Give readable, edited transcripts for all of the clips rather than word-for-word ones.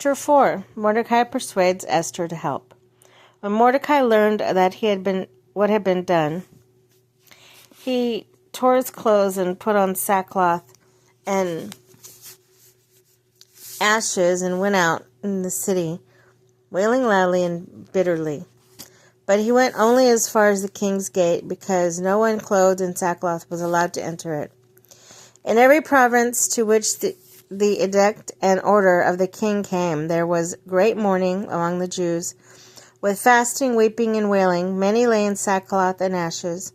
Chapter 4. Mordecai persuades Esther to help. When Mordecai learned that what had been done, he tore his clothes and put on sackcloth and ashes and went out in the city, wailing loudly and bitterly. But he went only as far as the king's gate, because no one clothed in sackcloth was allowed to enter it. In every province to which the edict and order of the king came, there was great mourning among the Jews, with fasting, weeping, and wailing. Many lay in sackcloth and ashes.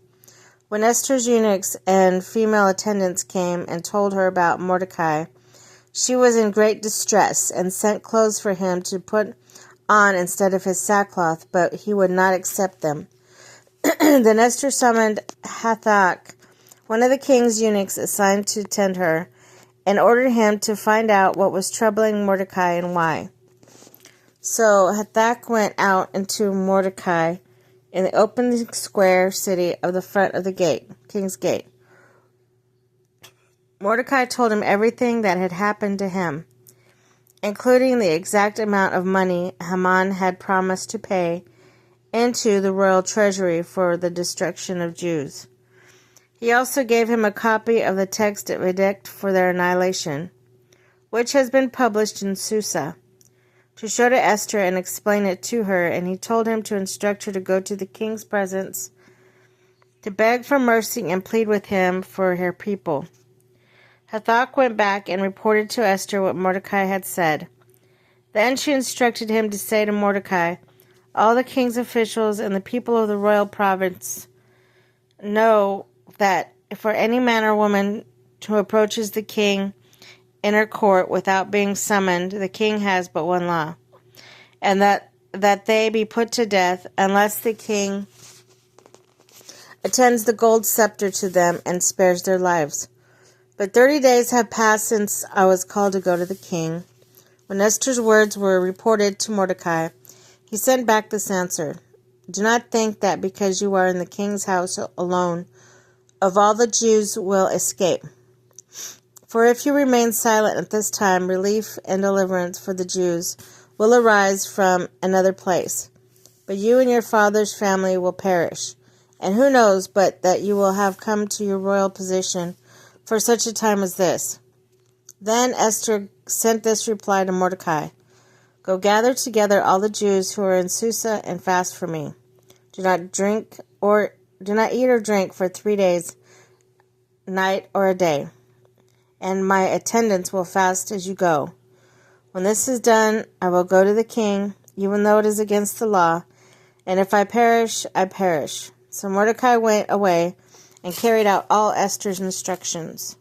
When Esther's eunuchs and female attendants came and told her about Mordecai, she was in great distress, and sent clothes for him to put on instead of his sackcloth, but he would not accept them. Then Esther summoned Hathach, one of the king's eunuchs assigned to tend her, and ordered him to find out what was troubling Mordecai and why. So Hathach went out into Mordecai in the open square city of the front of the gate, king's gate. Mordecai told him everything that had happened to him, including the exact amount of money Haman had promised to pay into the royal treasury for the destruction of Jews. He also gave him a copy of the text of edict for their annihilation, which has been published in Susa, to show to Esther and explain it to her, and he told him to instruct her to go to the king's presence to beg for mercy and plead with him for her people. Hathach went back and reported to Esther what Mordecai had said. Then she instructed him to say to Mordecai, "All the king's officials and the people of the royal province know that for any man or woman who approaches the king in her court without being summoned, the king has but one law, and that they be put to death unless the king attends the gold scepter to them and spares their lives. But 30 days have passed since I was called to go to the king." When Esther's words were reported to Mordecai, he sent back this answer: "Do not think that because you are in the king's house alone, of all the Jews will escape. For if you remain silent at this time, relief and deliverance for the Jews will arise from another place. But you and your father's family will perish. And who knows but that you will have come to your royal position for such a time as this?" Then Esther sent this reply to Mordecai: "Go gather together all the Jews who are in Susa and fast for me. Do not eat or drink for 3 days, night or a day, and my attendants will fast as you go. When this is done, I will go to the king, even though it is against the law, and if I perish, I perish." So Mordecai went away and carried out all Esther's instructions.